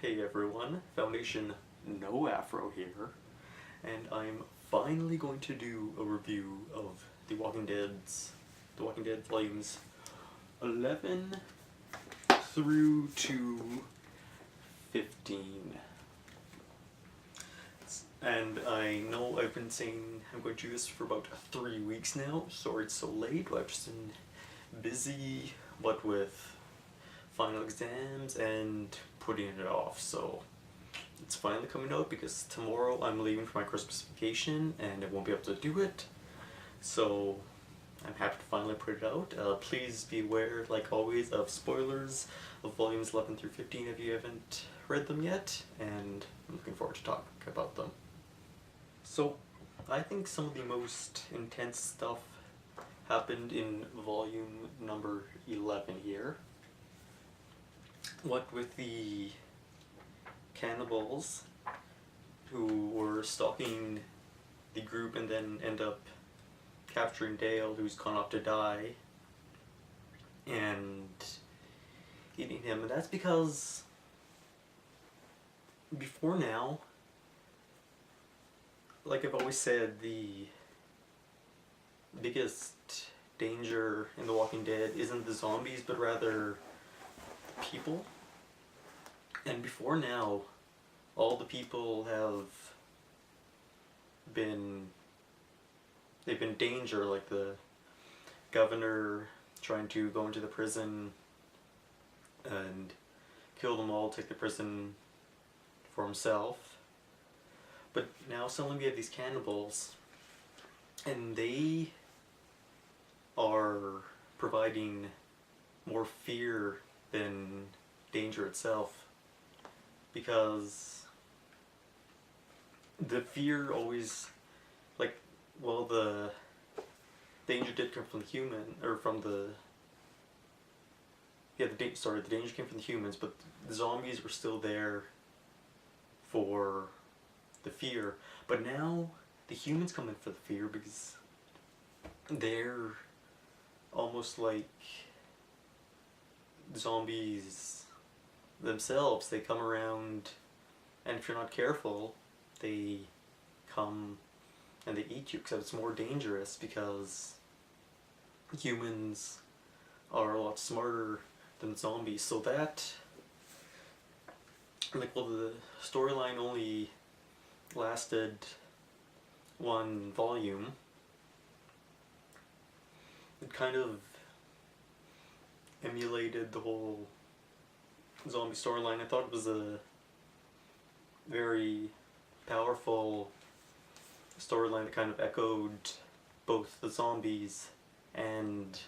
Hey everyone, Foundation No Afro here, and I'm finally going to do a review of The Walking Dead Volumes 11 through to 15. And I know I've been saying I'm going to do this for about 3 weeks now. Sorry it's so late, but I've just been busy, what with final exams and putting it off, so it's finally coming out because tomorrow I'm leaving for my Christmas vacation and I won't be able to do it, so I'm happy to finally put it out. Please be aware, like always, of spoilers of volumes 11 through 15 if you haven't read them yet, and I'm looking forward to talking about them. So I think some of the most intense stuff happened in volume number 11 here. What with the cannibals who were stalking the group and then end up capturing Dale, who's gone off to die, and eating him. And that's because before now, like I've always said, the biggest danger in The Walking Dead isn't the zombies, but rather the people. And before now, all the people they've been danger, like the governor trying to go into the prison and kill them all, take the prison for himself. But now suddenly we have these cannibals, and they are providing more fear than danger itself. Because the fear always, the danger did come from the human, or from the, the danger came from the humans, but the zombies were still there for the fear. But now the humans come in for the fear because they're almost like zombies themselves. They come around, and if you're not careful, they come and they eat you, because it's more dangerous because humans are a lot smarter than zombies. So that, the storyline only lasted one volume. It kind of emulated the whole zombie storyline. I thought it was a very powerful storyline that kind of echoed both the zombies and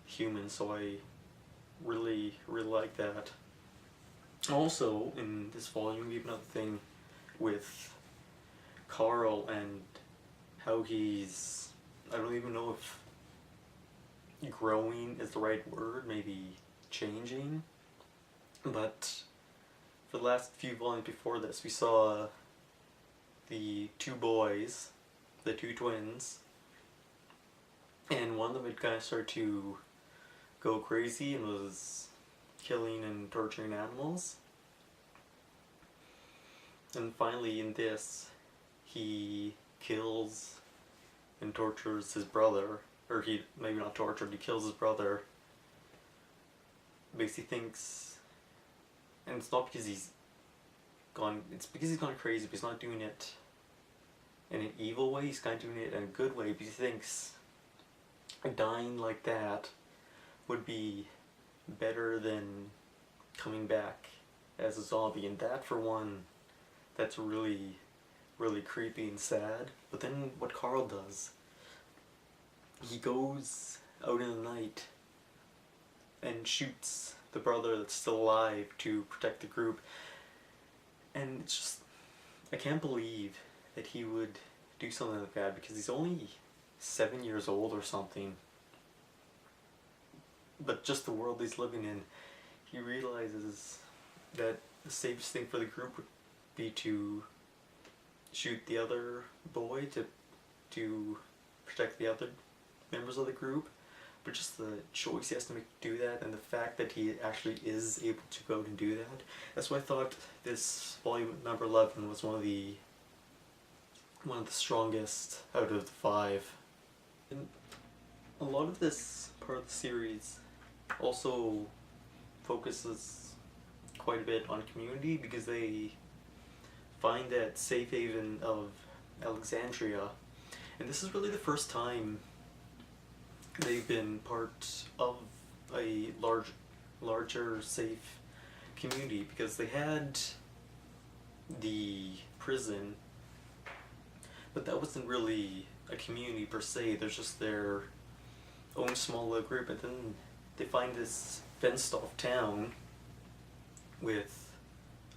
humans, so I really like that. Also, in this volume, we have another thing with Carl and how he's, I don't even know if growing is the right word, maybe changing. But for the last few volumes before this, we saw the two boys, the two twins, and one of them had kind of started to go crazy and was killing and torturing animals. And finally in this, he kills and tortures his brother, or he, maybe not tortured, he kills his brother. Basically thinks, and it's not because he's gone, it's because he's gone crazy, but he's not doing it in an evil way, he's kind of doing it in a good way, because he thinks dying like that would be better than coming back as a zombie. And that, for one, that's really creepy and sad. But then what Carl does, he goes out in the night and shoots the brother that's still alive to protect the group. And it's just, I can't believe that he would do something like that, because he's only 7 years old or something. But just the world he's living in, he realizes that the safest thing for the group would be to shoot the other boy to protect the other members of the group. but just the choice he has to make to do that, and the fact that he actually is able to go and do that. That's why I thought this volume number 11 was one of the strongest out of the 5. And a lot of this part of the series also focuses quite a bit on community, because they find that safe haven of Alexandria, and this is really the first time they've been part of a larger safe community, because they had the prison, but that wasn't really a community per se. There's just their own small little group, and then they find this fenced off town with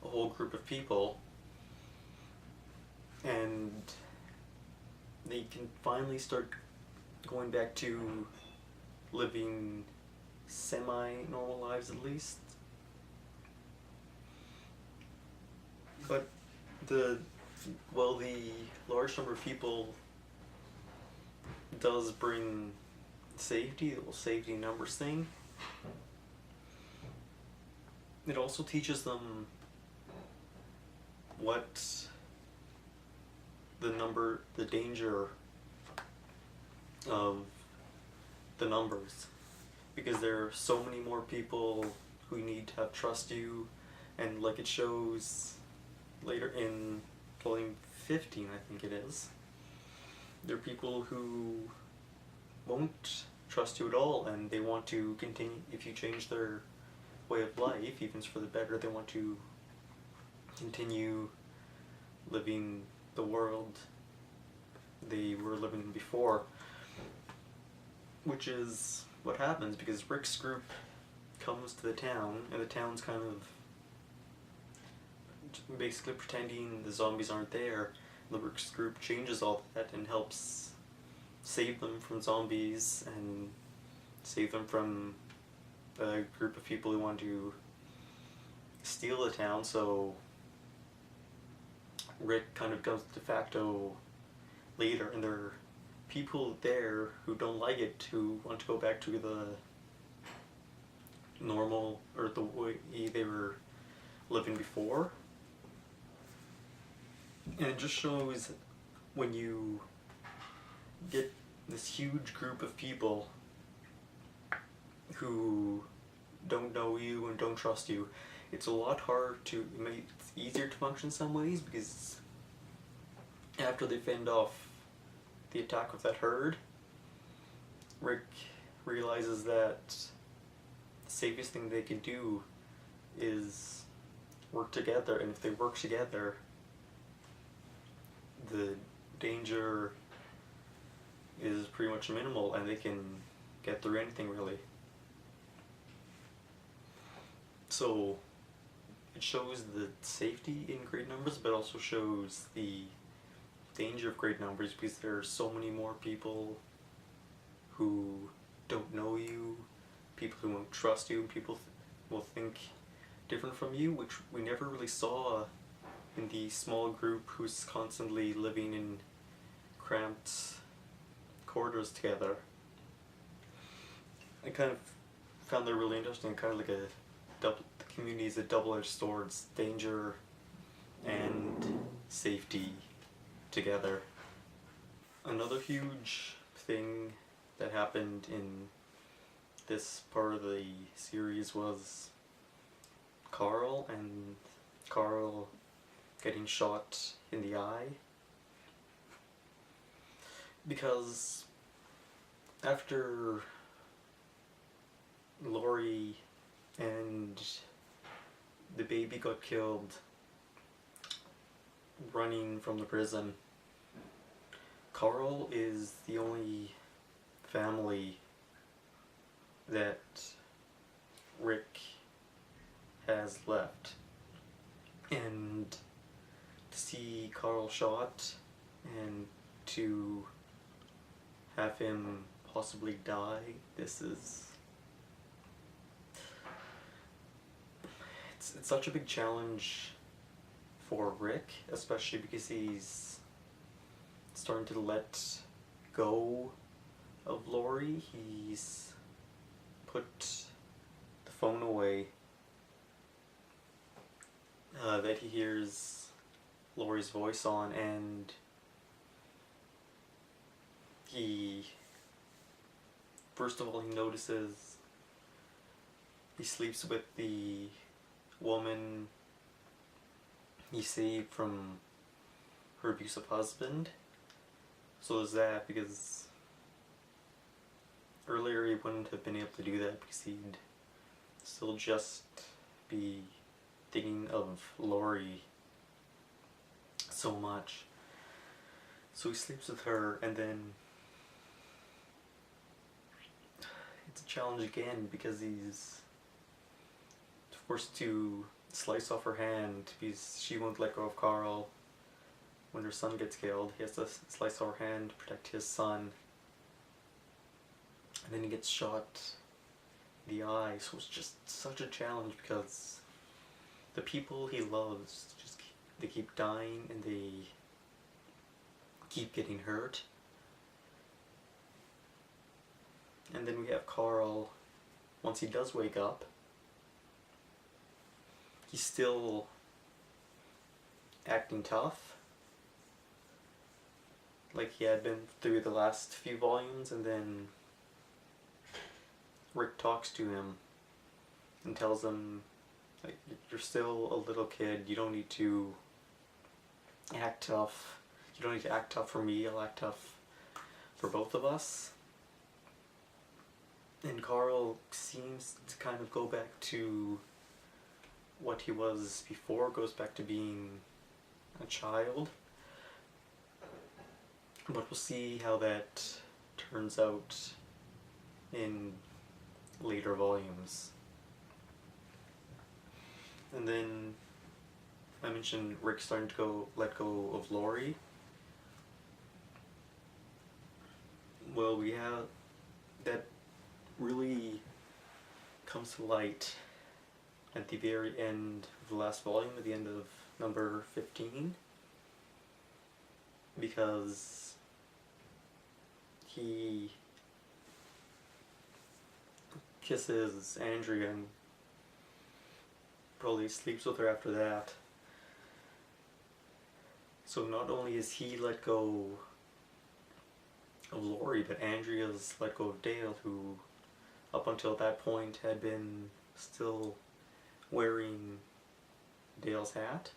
a whole group of people, and they can finally start going back to living semi-normal lives, at least. But the large number of people does bring safety, the whole safety numbers thing. It also teaches them what the danger of the numbers, because there are so many more people who need to trust you, and like it shows later in volume 15, I think it is, there are people who won't trust you at all, and they want to continue. If you change their way of life, even if it's for the better, they want to continue living the world they were living in before, which is what happens because Rick's group comes to the town, and the town's kind of basically pretending the zombies aren't there. The Rick's group changes all that and helps save them from zombies and save them from a group of people who want to steal the town. So Rick kind of becomes de facto leader, and there are people there who don't like it, who want to go back to the normal, or the way they were living before. And it just shows when you get this huge group of people who don't know you and don't trust you, it's a lot harder to, it's easier to function in some ways, because after they fend off the attack of that herd, Rick realizes that the safest thing they can do is work together, and if they work together, the danger is pretty much minimal and they can get through anything, really. So it shows the safety in great numbers, but also shows the danger of great numbers, because there are so many more people who don't know you, people who won't trust you, and people will think different from you, which we never really saw in the small group who's constantly living in cramped quarters together. I kind of found that really interesting, kind of like the community is a double-edged sword, it's danger and safety together. Another huge thing that happened in this part of the series was Carl getting shot in the eye, because after Laurie and the baby got killed running from the prison, Carl is the only family that Rick has left, and to see Carl shot and to have him possibly die, it's such a big challenge for Rick, especially because he's starting to let go of Laurie. He's put the phone away, that he hears Laurie's voice on, and he, first of all, he notices he sleeps with the woman he saved from her abusive husband. So there's that, because earlier he wouldn't have been able to do that because he'd still just be thinking of Laurie so much. So he sleeps with her, and then it's a challenge again because he's forced to slice off her hand because she won't let go of Carl. When her son gets killed, he has to slice off her hand to protect his son. And then he gets shot in the eye, so it's just such a challenge because the people he loves they keep dying and they keep getting hurt. And then we have Carl, once he does wake up, he's still acting tough, like he had been through the last few volumes, and then Rick talks to him and tells him, like, you're still a little kid, you don't need to act tough. You don't need to act tough for me, I'll act tough for both of us. And Carl seems to kind of go back to what he was before, goes back to being a child. But we'll see how that turns out in later volumes. And then I mentioned Rick starting to let go of Laurie. Well, we have that really comes to light at the very end of the last volume, at the end of number 15, because he kisses Andrea and probably sleeps with her after that. So not only is he let go of Laurie, but Andrea's let go of Dale, who up until that point had been still wearing Dale's hat.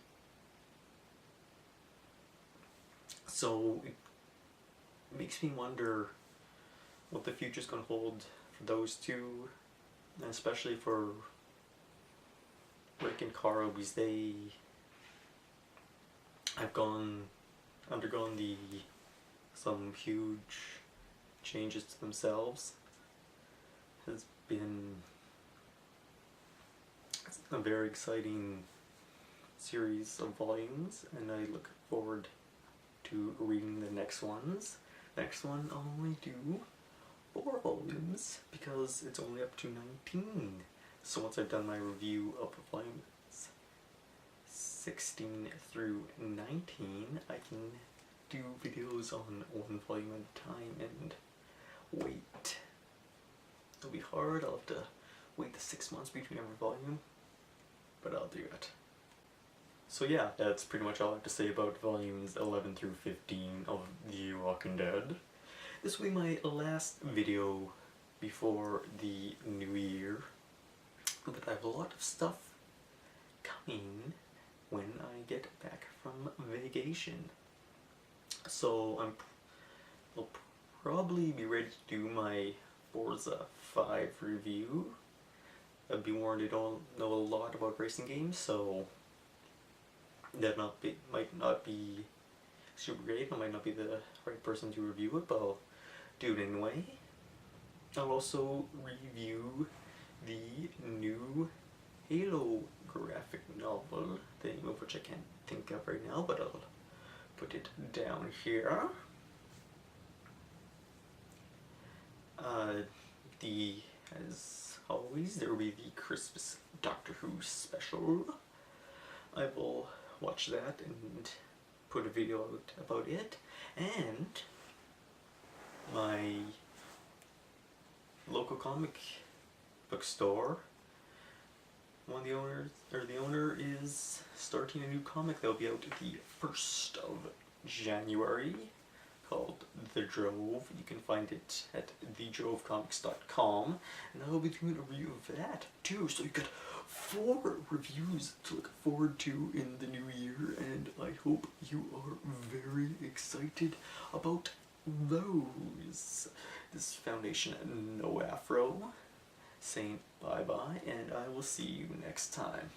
So it makes me wonder what the future's going to hold for those two, and especially for Rick and Carl, because they have undergone some huge changes to themselves. Has been a very exciting series of volumes, and I look forward to reading the next ones. Next one I'll only do 4 volumes because it's only up to 19. So once I've done my review of volumes 16 through 19, I can do videos on 1 volume at a time and wait. It'll be hard, I'll have to wait the 6 months between every volume, but I'll do it. So yeah, that's pretty much all I have to say about volumes 11 through 15 of The Walking Dead. This will be my last video before the new year, but I have a lot of stuff coming when I get back from vacation. So I'll probably be ready to do my Forza 5 review. I'd be warned I don't know a lot about racing games, so that might not be super great. I might not be the right person to review it, but I'll do it anyway. I'll also review the new Halo graphic novel, the name of which I can't think of right now, but I'll put it down here. As always, there will be the Christmas Doctor Who special. I will watch that and put a video out about it, and my local comic bookstore. The owner is starting a new comic that'll be out the 1st of January called The Drove. You can find it at thedrovecomics.com, and I'll be doing a review of that too. So you got 4 reviews to look forward to in the new year, and I hope you are very excited about those. This is Foundation No Afro saying bye bye, and I will see you next time.